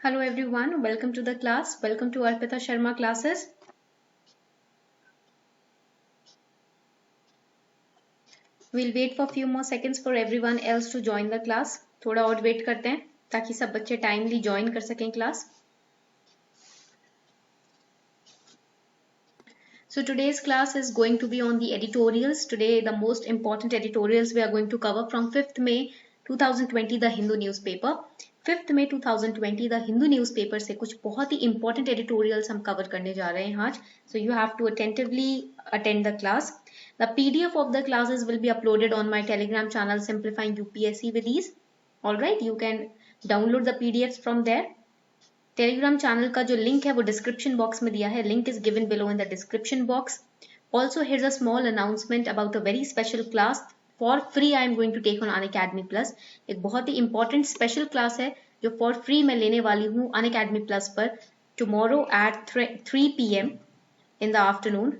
Hello everyone, welcome to the class. Welcome to Arpita Sharma classes. We'll wait for a few more seconds for everyone else to join the class. थोड़ा और wait करते हैं ताकि सब बच्चे timely join कर सकें class. So today's class is going to be on the editorials. Today the most important editorials we are going to cover from 5th May 2020 the Hindu newspaper. 5th May 2020 the Hindu newspaper से कुछ बहुत ही important editorials हम cover करने जा रहे हैं आज. So you have to attentively attend the class. The PDF of the classes will be uploaded on my Telegram channel Simplifying UPSC with Ease. Alright, you can download the PDFs from there. Telegram channel का जो link है वो description box में दिया है. Link is given below in the description box. Also here's a small announcement about a very special class for free I am going to take on Unacademy plus. एक बहुत ही important special class है जो for free मैं लेने वाली हूँ Unacademy plus पर tomorrow at 3 PM in the afternoon.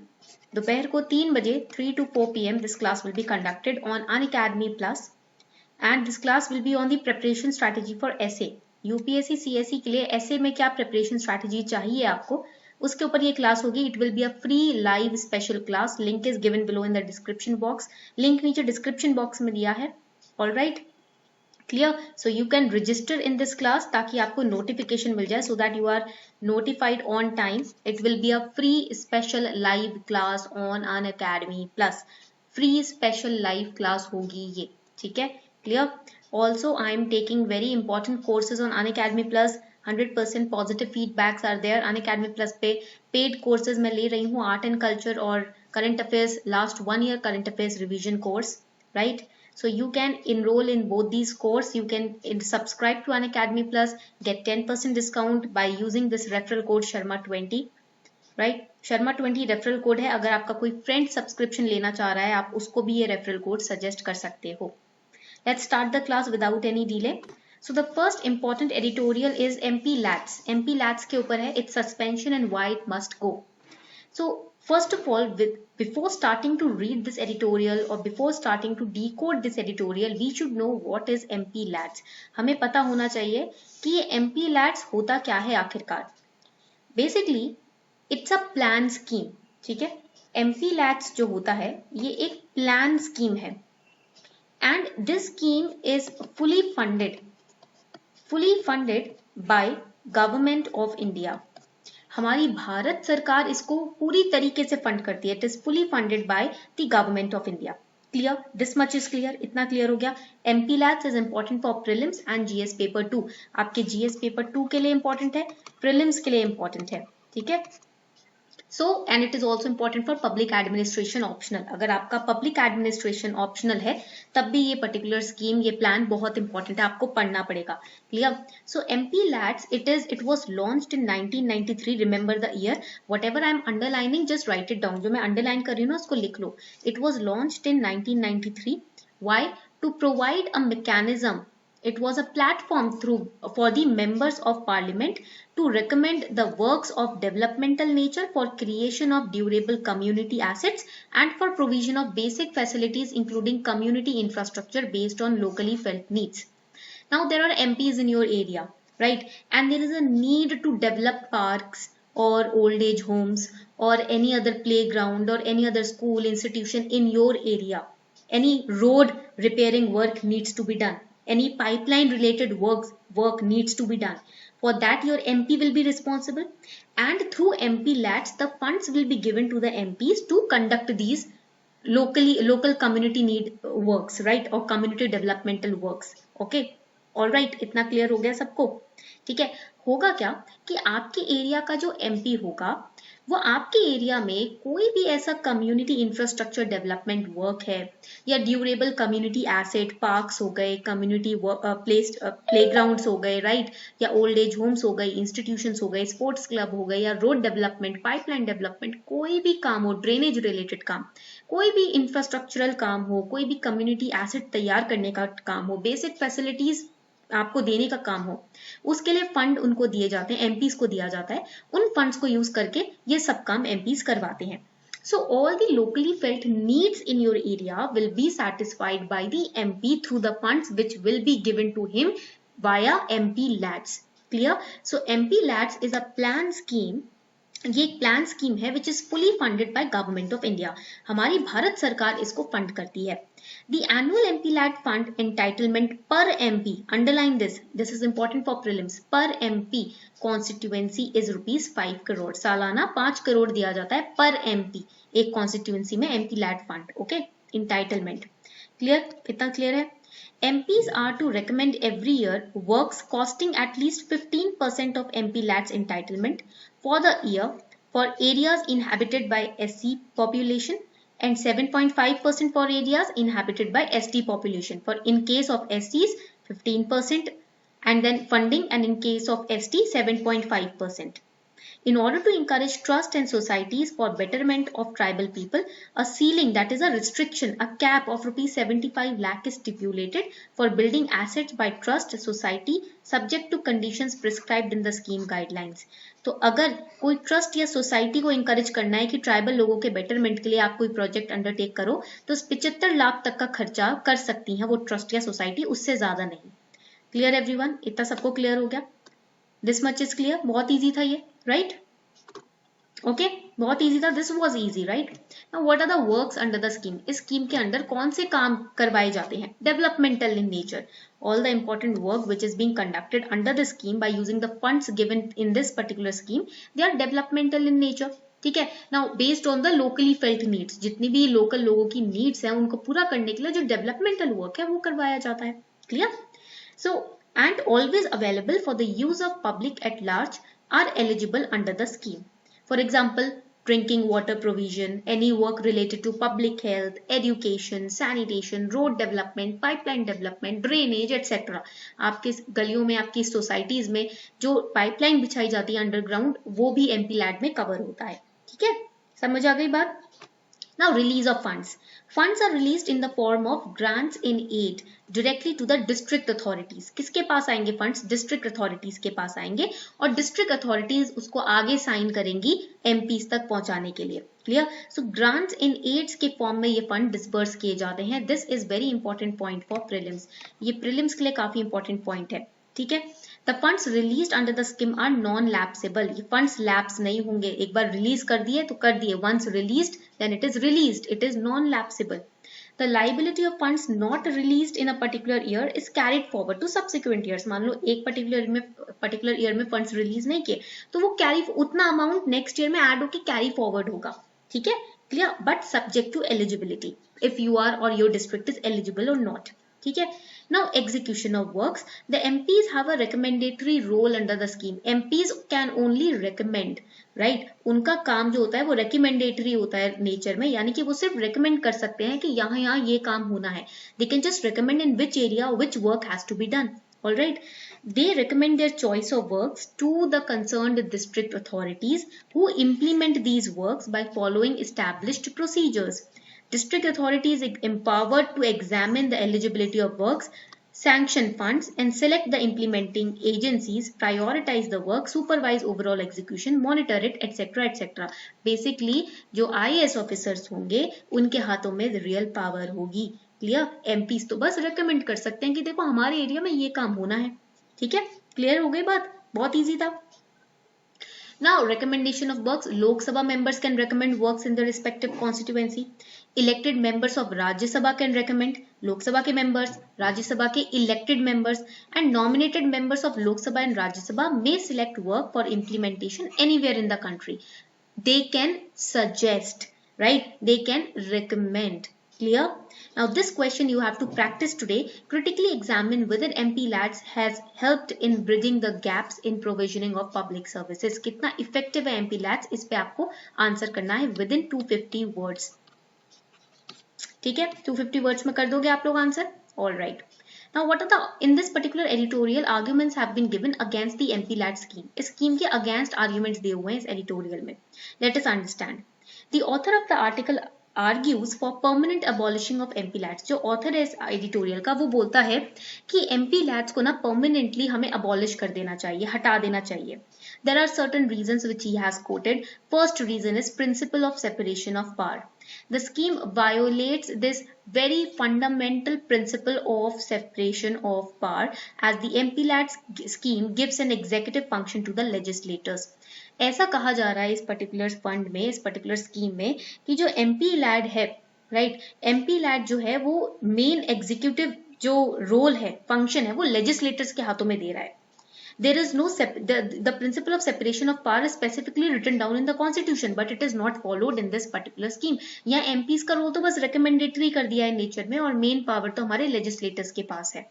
दोपहर को 3 बजे 3 to 4 PM this class will be conducted on Unacademy plus and this class will be on the preparation strategy for SA. UPSC CSC के लिए ऐसे में क्या preparation strategy चाहिए आपको, उसके ऊपर ये क्लास होगी. It will be a free live special class. Link is given below in the description box. Link नीचे डिस्क्रिप्शन बॉक्स में दिया है. Alright, clear. So you can register in this class ताकि आपको नोटिफिकेशन मिल जाए so that you are notified on time. It will be a free special live class on Unacademy plus. Free special live class होगी ये, ठीक है, clear. Also, I am taking very important courses on Unacademy Plus. 100% positive feedbacks are there. Unacademy Plus पे paid courses मैं ले रही हूँ Art and Culture और Current Affairs last 1 year Current Affairs revision course, right? So you can enroll in both these course. You can subscribe to Unacademy Plus, get 10% discount by using this referral code Sharma20, right? Sharma20 referral code है. अगर आपका कोई friend subscription लेना चाह रहा है आप उसको भी ये referral code suggest कर सकते हो. Let's start the class without any delay. So the first important editorial is MP Lats. MP Lats के ऊपर है its suspension and why it must go. So first of all, before starting to read this editorial or before starting to decode this editorial, we should know what is MP Lats. हमें पता होना चाहिए कि ये MP Lats होता क्या है आखिरकार. Basically, it's a plan scheme. ठीक है, MP Lats जो होता है ये एक plan scheme है. And this scheme is fully funded by government of India. हमारी भारत सरकार इसको पूरी तरीके से फंड करती है. It is fully funded by the government of India. Clear? This much is clear. इतना क्लियर हो गया. MP Labs is important for prelims and GS paper 2. आपके GS paper 2 के लिए important है, prelims के लिए important है, ठीक है. So and it is also important for public administration optional. अगर आपका public administration optional है तब भी ये particular scheme, ये plan बहुत important है, आपको पढ़ना पड़ेगा. Clear? So MP Lats, it was launched in 1993. Remember the year. Whatever I am underlining, just write it down. जो मैं underline कर रही हूँ ना उसको लिख लो. It was launched in 1993. Why? To provide a mechanism. It was a platform for the members of parliament to recommend the works of developmental nature for creation of durable community assets and for provision of basic facilities including community infrastructure based on locally felt needs. Now there are MPs in your area, right? And there is a need to develop parks or old age homes or any other playground or any other school institution in your area. Any road repairing work needs to be done. Any pipeline related work needs to be done. For that your MP will be responsible, and through MP Lats the funds will be given to the MPs to conduct these local community need works, right, or community developmental works. Okay, all right, इतना clear हो गया सबको, ठीक है. होगा क्या कि आपके एरिया का जो MP होगा वो आपके एरिया में कोई भी ऐसा कम्युनिटी इंफ्रास्ट्रक्चर डेवलपमेंट वर्क है या ड्यूरेबल कम्युनिटी एसेट, पार्क्स हो गए, कम्युनिटी प्लेग्राउंड्स हो गए, राइट, या ओल्ड एज होम्स हो गए, इंस्टीट्यूशंस हो गए, स्पोर्ट्स क्लब हो गए, या रोड डेवलपमेंट, पाइपलाइन डेवलपमेंट, कोई भी काम हो, ड्रेनेज रिलेटेड काम, कोई भी इंफ्रास्ट्रक्चरल काम हो, कोई भी कम्युनिटी एसेट तैयार करने का काम हो, बेसिक फैसिलिटीज आपको देने का काम हो, उसके लिए फंड उनको दिए जाते हैं, एमपीज को दिया जाता है. उन फंड्स को यूज करके ये सब काम एमपीज करवाते हैं. So all the locally felt needs in your area will be satisfied by the MP through the funds which will be given to him via MP Lats. Clear? So MP LADS is a plan scheme, ये एक plan scheme है which is fully funded by government of India, हमारी भारत सरकार इसको fund करती है। The annual MP LAT fund entitlement per MP, underline this is important for prelims, per MP constituency is ₹5 crore, सालाना 5 करोड़ दिया जाता है per MP एक constituency में MP LAT fund, okay, entitlement, clear? इतना clear है? MPs are to recommend every year works costing at least 15% of MP LAT's entitlement for the year for areas inhabited by SC population and 7.5% for areas inhabited by ST population. For in case of STs 15% and then funding, and in case of ST 7.5%. In order to encourage trust and societies for betterment of tribal people, a ceiling, that is a restriction, a cap of ₹75 lakh is stipulated for building assets by trust society subject to conditions prescribed in the scheme guidelines. तो अगर कोई trust या society को encourage करना है कि tribal लोगों के बेटरमेंट के लिए आप कोई प्रोजेक्ट अंडरटेक करो, तो 75 लाख तक का खर्चा कर सकती है वो ट्रस्ट या सोसाइटी, उससे ज्यादा नहीं। Clear everyone? इतना सबको क्लियर हो गया? This much is clear? बहुत इजी था ये, राइट? ओके, बहुत इजी था, this was easy, right? Now what are the works under the scheme? इस स्कीम के अंदर कौन से काम करवाए जाते हैं? Developmental in nature, all the important work which is being conducted under the scheme by using the funds given in this particular scheme, they are developmental in nature, ठीक है? Now based on the locally felt needs, जितनी भी local लोगों की needs हैं उनको पूरा करने के लिए जो developmental work है वो करवाया जाता है। clear? So and always available for the use of public at large are eligible under the scheme. For example, drinking water provision, any work related to public health, education, sanitation, road development, pipeline development, drainage, etc. आपके गलियों में, आपकी societies में जो pipeline बिछाई जाती है underground, वो भी MP LAT में कवर होता है। ठीक है, समझ आ गई बात? Now release of funds. Funds are released in the form of grants in aid directly to the district authorities. किसके पास आएंगे फंड्स? डिस्ट्रिक्ट अथॉरिटीज के पास आएंगे और डिस्ट्रिक्ट अथॉरिटीज उसको आगे साइन करेंगी MPs तक पहुंचाने के लिए। Clear? So grants in aids के फॉर्म में ये फंड डिस्बर्स किए जाते हैं। This is very important point for prelims, ये प्रीलिम्स के लिए काफी इंपॉर्टेंट पॉइंट है। ठीक है, the funds released under the scheme are non lapsable, ये फंड्स लैप्स नहीं होंगे, एक बार रिलीज कर दिए तो कर दिए, once released then it is released, it is non lapsable. The liability of funds not released in a particular year is carried forward to subsequent years. मान लो एक particular year में funds release नहीं किए तो वो carry उतना amount next year में add होके carry forward होगा। ठीक है, clear? But subject to eligibility, if you are or your district is eligible or not. ठीक है, now execution of works. The MPs have a recommendatory role under the scheme. MPs can only recommend, right? उनका काम जो होता है वो recommendatory होता है नेचर में, यानी कि वो सिर्फ recommend कर सकते हैं कि यहाँ ये काम होना है। They can just recommend in which area which work has to be done. All right. They recommend their choice of works to the concerned district authorities who implement these works by following established procedures. District authorities is empowered to examine the eligibility of works, sanction funds and select the implementing agencies, prioritize the work, supervise overall execution, monitor it, etc. etc. Basically जो IAS officers होंगे उनके हाथों में real power होगी। Clear? MPs तो बस recommend कर सकते हैं कि देखो हमारे एरिया में ये काम होना है। ठीक है, क्लियर हो गई बात? बहुत इजी था। Now recommendation of works. Lok Sabha members can recommend works in their respective constituency. Elected members of Rajya Sabha can recommend, Lok Sabha के members, Rajya Sabha के elected members and nominated members of Lok Sabha and Rajya Sabha may select work for implementation anywhere in the country. They can suggest, right? They can recommend. Clear? Now this question you have to practice today. Critically examine whether MP LATs has helped in bridging the gaps in provisioning of public services. कितना effective है MP LATs, इस पे आपको answer करना है within 250 words. ठीक है, 250 words में कर दोगे आप लोग answer? All right. Now what are the, in this particular editorial arguments have been given against the MP LAT scheme. इस scheme के against arguments दिए हुए हैं इस editorial में. Let us understand. The author of the article argues for permanent abolishing of MP LATs. जो author है इस editorial का वो बोलता है कि MP LATs को ना permanently हमें abolish कर देना चाहिए, हटा देना चाहिए. There are certain reasons which he has quoted. First reason is principle of separation of power. The scheme violates this very fundamental principle of separation of power, as the MP-led scheme gives an executive function to the legislators. ऐसा कहा जा रहा है इस particular fund में, इस particular scheme में, कि जो MP-led है, राइट, MP-led जो है वो मेन एग्जीक्यूटिव जो रोल है, फंक्शन है, वो लेजिस्लेटर्स के हाथों में दे रहा है. There is no the principle of separation of power is specifically written down in the constitution, but it is not followed in this particular scheme. यहाँ MPs का रोल तो बस recommendatory कर दिया है नेचर में, और मेन पावर तो हमारे legislators के पास है,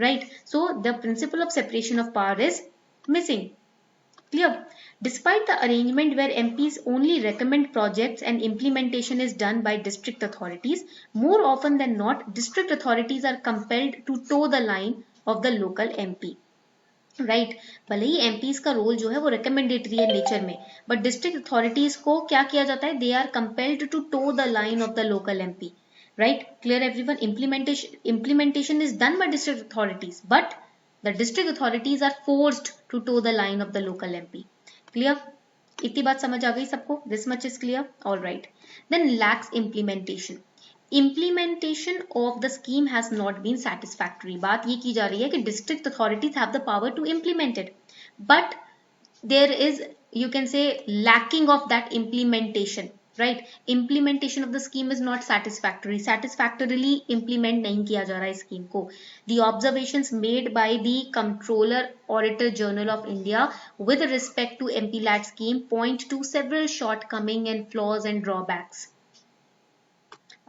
right? So the principle of separation of power is missing. Clear? Despite the arrangement where MPs only recommend projects and implementation is done by district authorities, more often than not, district authorities are compelled to toe the line of the local MP. Right भले ही MPs का role जो है वो recommendatory है nature में, but district authorities को क्या किया जाता है, they are compelled to toe the line of the local MP. Right, clear everyone? implementation is done by district authorities, but the district authorities are forced to toe the line of the local MP. Clear? इतनी बात समझ आ गई सबको? This much is clear? All right. Then lacks implementation. Implementation of the scheme has not been satisfactory. बात ये की जा रही है कि district authorities have the power to implement it, but there is, you can say, lacking of that implementation. Right? Implementation of the scheme is not satisfactory. Satisfactorily implement नहीं किया जा रहा है स्कीम को. The observations made by the Comptroller Auditor Journal of India with respect to MP-led scheme point to several shortcomings and flaws and drawbacks.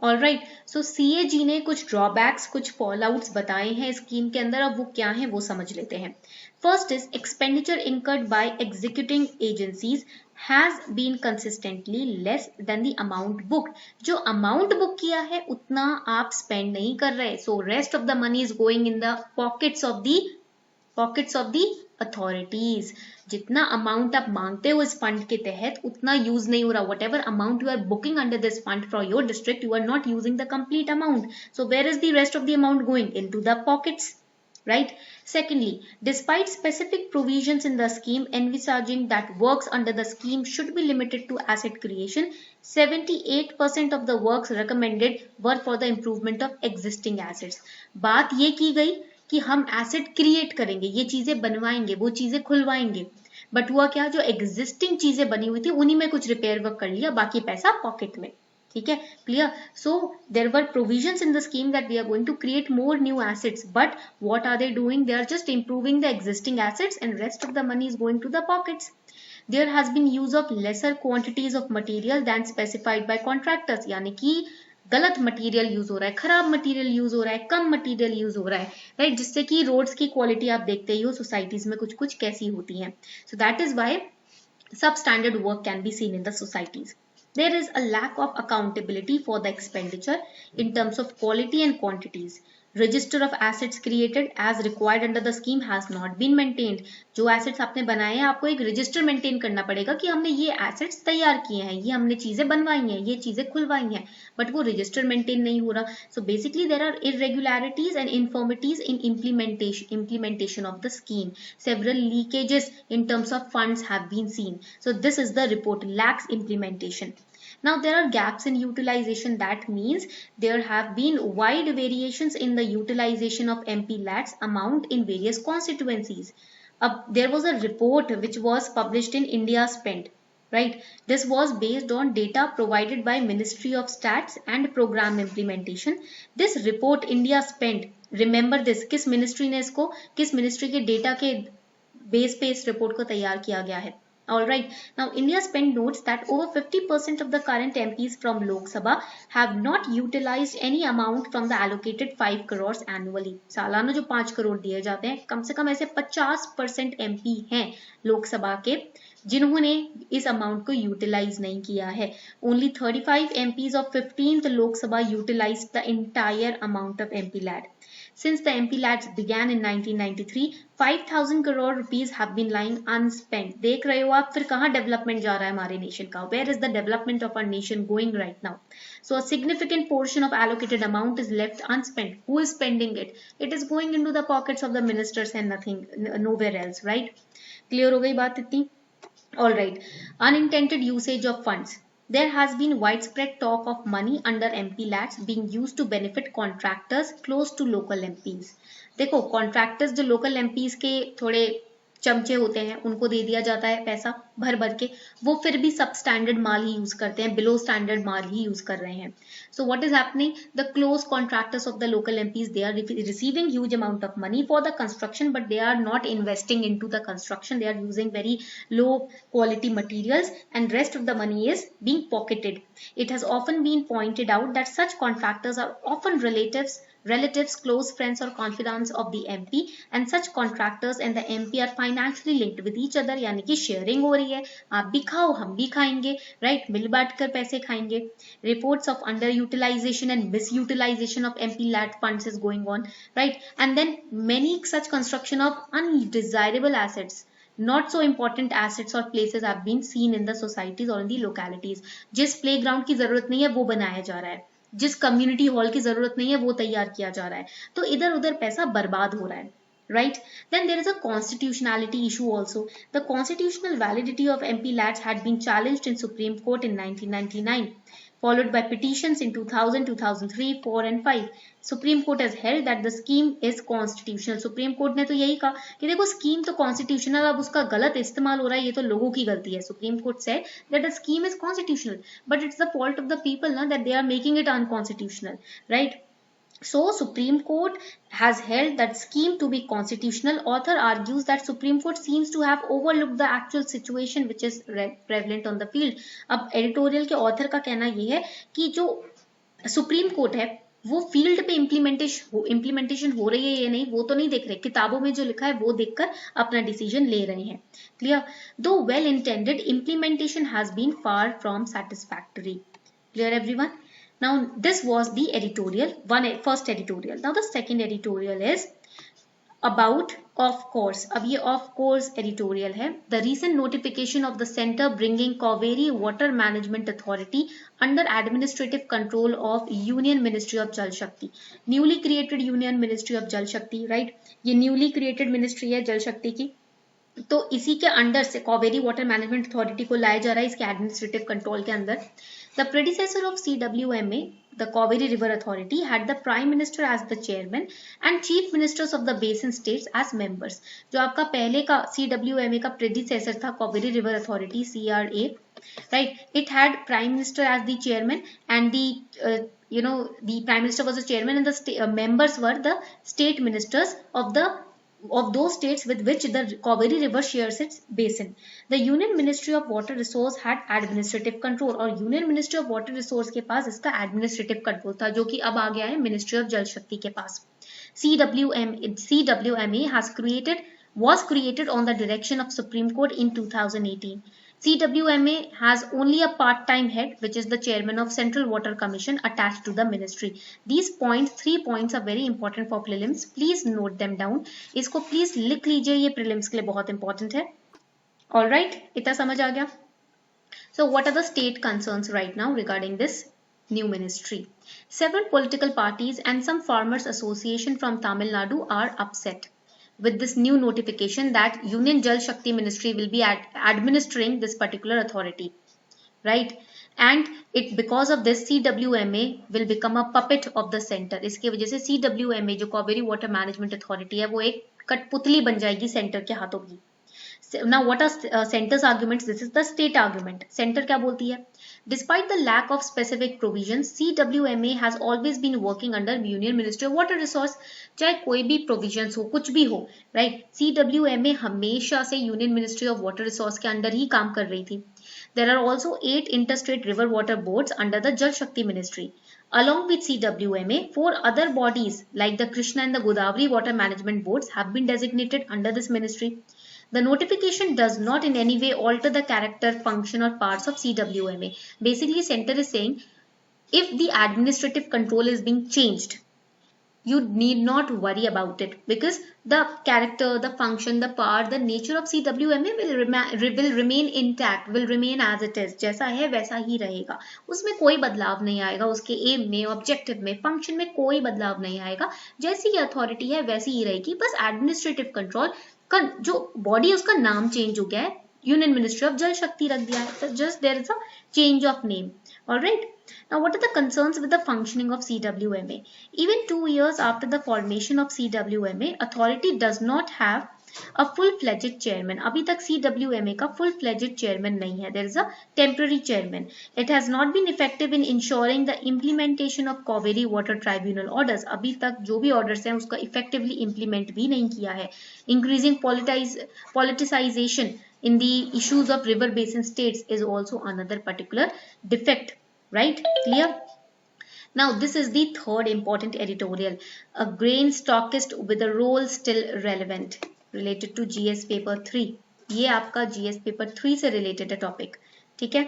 Alright, so CAG ने कुछ drawbacks, कुछ फॉलआउट्स बताए हैं स्कीम के अंदर. अब वो क्या है वो समझ लेते हैं. First is expenditure incurred by executing agencies has been consistently less than the amount booked. जो अमाउंट बुक किया है उतना आप स्पेंड नहीं कर रहे, so rest of the money is going in the pockets of the authorities. जितना amount आप मांगते हो इस फंड के तहत उतना यूज नहीं हो रहा. Whatever amount you are booking under this fund for your district, you are not using the complete amount. So where is the rest of the amount going? Into the pockets. Right? Secondly, despite specific provisions in the scheme envisaging that works under the scheme should be limited to asset creation, 78% of the works recommended were for the improvement of existing assets. बात ये की गई कि हम asset create करेंगे, ये चीजें बनवाएंगे, वो चीजें खुलवाएंगे, बट हुआ क्या, जो एग्जिस्टिंग चीजें बनी हुई थी उन्हीं में कुछ रिपेयर वर्क कर लिया, बाकी पैसा पॉकेट में. ठीक है, clear? So there were provisions in the scheme that we are going to create more new assets, but what are they doing? They are just improving the existing assets and rest of the money is going to the pockets. There has been use of lesser quantities of material than specified by contractors. यानी कि गलत material use हो रहा है, खराब material use हो रहा है, कम मटेरियल यूज हो रहा है, राइट? जिससे कि रोड्स की क्वालिटी आप देखते ही हो सोसाइटीज में कुछ कुछ कैसी होती है. So that is why substandard work can be seen in the societies. There is a lack of accountability for the expenditure in terms of quality and quantities. Register of assets created as required under the scheme has not been maintained. जो assets आपने बनाए हैं आपको एक register maintain करना पड़ेगा कि हमने ये assets तैयार किए हैं, ये हमने चीजें बनवाई हैं, ये चीजें खुलवाई हैं, but वो register maintain नहीं हो रहा. So basically there are irregularities and infirmities in implementation of the scheme. Several leakages in terms of funds have been seen. So this is the report, lacks implementation. Now there are gaps in utilization. That means there have been wide variations in the utilization of MP-LAD's amount in various constituencies. There was a report which was published in India Spent. Right? This was based on data provided by Ministry of Stats and Program Implementation. This report India Spent, remember this, किस ministry ने इसको, किस ministry के data के base पे इस report को तैयार किया गया है. Alright, now India Spent notes that over 50% of the current MPs from Lok Sabha have not utilized any amount from the allocated 5 crores annually. सालाना जो 5 करोड़ दिए जाते हैं, कम से कम ऐसे 50% MP हैं लोक सभा के जिन्होंने इस अमाउंट को यूटिलाइज नहीं किया है. Only 35 MPs of 15th Lok Sabha utilized the entire amount of MP-LAD. Since the MP-LADs began in 1993, 5,000 crore rupees have been lying unspent. देख रहे हो आप फिर कहाँ डेवलपमेंट जा रहा है हमारे नेशन का? Where is the development of our nation going right now? So a significant portion of allocated amount is left unspent. Who is spending it? It is going into the pockets of the ministers and nothing, nowhere else, right? Clear हो गई बात इतनी? All right. Unintended usage of funds. There has been widespread talk of money under MP LATs being used to benefit contractors close to local MPs. देखो contractors जो local MPs के थोड़े चमचे होते हैं उनको दे दिया जाता है पैसा भर भर के, वो फिर भी सब स्टैंडर्ड माल ही यूज करते हैं, बिलो स्टैंडर्ड माल ही यूज कर रहे हैं. So what is happening? The close contractors of the local MPs, they are receiving huge amount of money for the construction, but they are not investing into the construction. They are using very low quality materials, and rest of the money is being pocketed. It has often been pointed out that such contractors are often relatives, close friends or confidants of the MP, and such contractors and the MP are financially linked with each other. यानी कि sharing हो रही है, आप भी खाओ हम भी खाएंगे, राइट, मिल बांट कर पैसे खाएंगे. Reports of underutilization and misutilization of MP LAT funds is going on, right, and then many such construction of undesirable assets, not so important assets or places have been seen in the societies or in the localities. जिस playground की जरूरत नहीं है वो बनाया जा रहा है, जिस कम्युनिटी हॉल की जरूरत नहीं है वो तैयार किया जा रहा है, तो इधर उधर पैसा बर्बाद हो रहा है, right? Then there is a constitutionality issue also. The constitutional validity of MP LATs had been challenged in Supreme Court in 1999, followed by petitions in 2000, 2003, 4 and 5. Supreme Court has held that the scheme is constitutional. Supreme Court ने तो यही कहा कि देखो scheme तो constitutional, अब उसका गलत इस्तेमाल हो रहा है ये तो लोगों की गलती है. Supreme Court said that the scheme is constitutional, but it's the fault of the people na, that they are making it unconstitutional, right? So Supreme Court has held that scheme to be constitutional. Author argues that Supreme Court seems to have overlooked the actual situation which is prevalent on the field. अब editorial के author का कहना ये है कि जो Supreme Court है वो फील्ड पे इम्प्लीमेंटेशन हो रही है या नहीं वो तो नहीं देख रहे, किताबों में जो लिखा है वो देखकर अपना डिसीजन ले रहे हैं. Clear? Though well intended implementation has been far from satisfactory. Clear everyone? Now this was the editorial, first editorial. Now the second editorial is about of course. अब ये of course editorial है. The recent notification of the center bringing Cauvery Water Management Authority under administrative control of Union Ministry of Jal Shakti. Newly created Union Ministry of Jal Shakti, right? ये newly created ministry है जल शक्ति की, तो इसी के under से Kaveri water management authority को लाया जा रहा है इसके एडमिनिस्ट्रेटिव कंट्रोल के अंदर. The predecessor of CWMA, the Cauvery River Authority, had the Prime Minister as the chairman and Chief Ministers of the Basin States as members. जो आपका पहले का CWMA का प्रेडिसेसर था Cauvery River Authority CRA, right? It had Prime Minister as the chairman and the Prime Minister was the chairman and the members were the state ministers of those states with which the Cauvery River shares its basin. The Union Ministry of Water Resource had administrative control, और Union Ministry of Water Resource के पास इसका administrative control था, जो कि अब आ गया है Ministry of जल शक्ति के पास. CWMA was created on the direction of Supreme Court in 2018. CWMA has only a part-time head, which is the chairman of Central Water Commission attached to the ministry. These three points are very important for prelims. Please note them down. इसको please लिख लीजिए, ये prelims के लिए बहुत important है. All right, इतना समझ आ गया? So what are the state concerns right now regarding this new ministry? Several political parties and some farmers association from Tamil Nadu are upset with this new notification that Union Jal Shakti Ministry will be administering this particular authority, right? And because of this CWMA will become a puppet of the center. इसके वजह से CWMA जो Cauvery Water Management Authority है वो एक कठपुतली बन जाएगी सेंटर के हाथों की. Now what are center's arguments? This is the state argument. Center क्या बोलती है? Despite the lack of specific provisions, CWMA has always been working under Union Ministry of Water Resource. चाहे कोई भी provisions हो, कुछ भी हो, right? CWMA हमेशा से Union Ministry of Water Resource के अंडर ही काम कर रही थी. There are also 8 interstate river water boards under the Jal Shakti Ministry. Along with CWMA, 4 other bodies like the Krishna and the Godavari Water Management Boards have been designated under this ministry. The notification does not in any way alter the character, function or parts of CWMA. Basically, center is saying if the administrative control is being changed, you need not worry about it because the character, the function, the power, the nature of CWMA will remain intact, will remain as it is. जैसा है वैसा ही रहेगा, उसमें कोई बदलाव नहीं आएगा, उसके एम में, ऑब्जेक्टिव में, फंक्शन में कोई बदलाव नहीं आएगा, जैसी अथॉरिटी है वैसी ही रहेगी. बस एडमिनिस्ट्रेटिव कंट्रोल का जो बॉडी है उसका नाम चेंज हो गया है, Union Ministry of Jal Shakti रख दिया है. Just there is a change of name. All right. Now, what are the concerns with the functioning of CWMA? Even 2 years after the formation of CWMA, authority does not have a full-fledged chairman. अभी तक CWMA का full-fledged chairman नहीं है. There is a temporary chairman. It has not been effective in ensuring the implementation of Cauvery Water Tribunal orders. अभी तक जो भी orders हैं उसका effectively implement भी नहीं किया है. Increasing politicization in the issues of river basin states is also another particular defect. Right? Clear? Now, this is the third important editorial. A grain stockist with a role still relevant. Related to GS paper 3. ये आपका GS paper 3 से related है topic. ठीक है?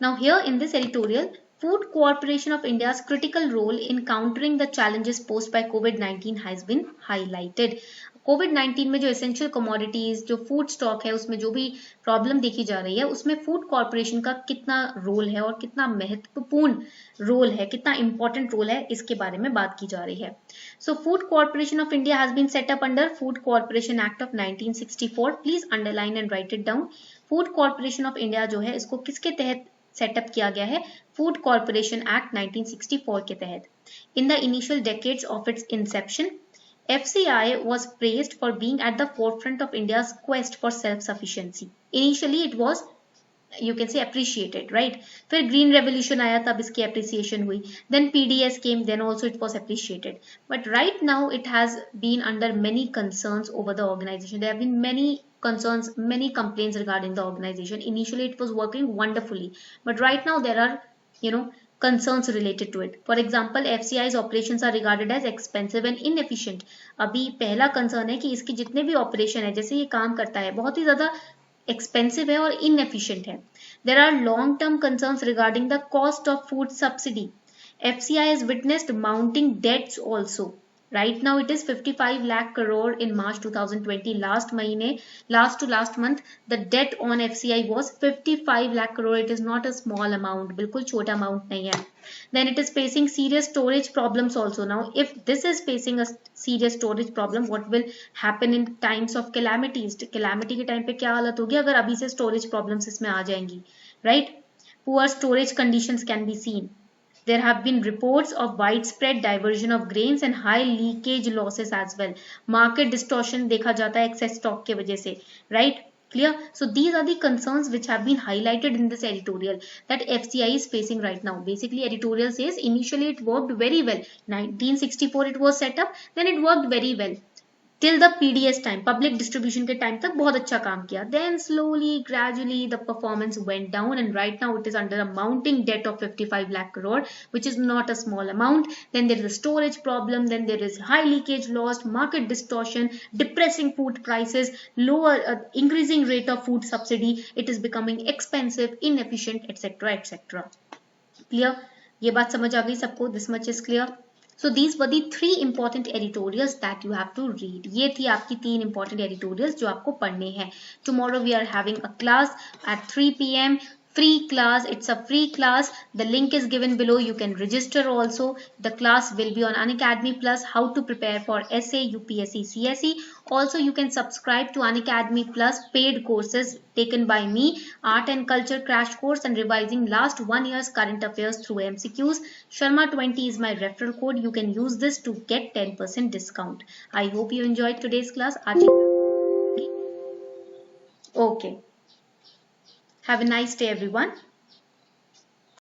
Now here in this editorial, Food Corporation of India's critical role in countering the challenges posed by COVID-19 has been highlighted. कोविड-19 में जो essential commodities, जो food stock है, उसमें जो भी प्रॉब्लम देखी जा रही है, उसमें फूड कॉर्पोरेशन का कितना रोल है और कितना महत्वपूर्ण रोल है, कितना इंपॉर्टेंट रोल है, इसके बारे में बात की जा रही है. So food corporation of India has been set up under food corporation act of 1964. Please underline and write it down. Food corporation of India जो है, इसको किसके तहत सेटअप किया गया है? फूड कॉर्पोरेशन एक्ट 1964 के तहत. In the initial decades of its inception, FCI was praised for being at the forefront of India's quest for self-sufficiency. Initially, it was, you can say, appreciated, right? फिर Green Revolution आया, तब इसकी appreciation हुई. Then PDS came, then also it was appreciated. But right now, it has been under many concerns over the organization. There have been many concerns, many complaints regarding the organization. Initially, it was working wonderfully, but right now there are, concerns related to it. For example, FCI's operations are regarded as expensive and inefficient. अभी पहला concern है कि इसके जितने भी operation है, जैसे ये काम करता है, बहुत ही ज़्यादा expensive है और inefficient है. There are long-term concerns regarding the cost of food subsidy. FCI has witnessed mounting debts also. Right now it is 55 lakh crore in March 2020. Last month, the debt on FCI was 55 lakh crore. It is not a small amount. बिल्कुल छोटा amount नहीं है. Then it is facing serious storage problems also. Now, if this is facing a serious storage problem, what will happen in times of calamities? Calamity के time पे क्या हालत होगी अगर अभी से storage problems इसमें आ जाएंगी, right? Poor storage conditions can be seen. There have been reports of widespread diversion of grains and high leakage losses as well. Market distortion देखा जाता है excess stock के वजह से, right? Clear? So these are the concerns which have been highlighted in this editorial that FCI is facing right now. Basically, editorial says initially it worked very well. 1964 it was set up, then it worked very well. Till the PDS time, public distribution के time तक बहुत अच्छा काम किया. Then slowly, gradually, the performance went down, and right now it is under a mounting debt of 55 lakh crore, which is not a small amount. Then there is a storage problem. Then there is high leakage loss, market distortion, depressing food prices, lower increasing rate of food subsidy. It is becoming expensive, inefficient, etc., etc. Clear? ये बात समझ आ गई सबको? This much is clear. So these were the 3 important editorials that you have to read. ये थी आपकी 3 important editorials जो आपको पढ़ने हैं. Tomorrow we are having a class at 3 p.m. Free class. It's a free class. The link is given below. You can register also. The class will be on Unacademy Plus. How to prepare for SA, UPSC, CSE. Also, you can subscribe to Unacademy Plus paid courses taken by me. Art and Culture Crash Course and revising last 1 year's current affairs through MCQs. Sharma20 is my referral code. You can use this to get 10% discount. I hope you enjoyed today's class. Okay. Have a nice day, everyone.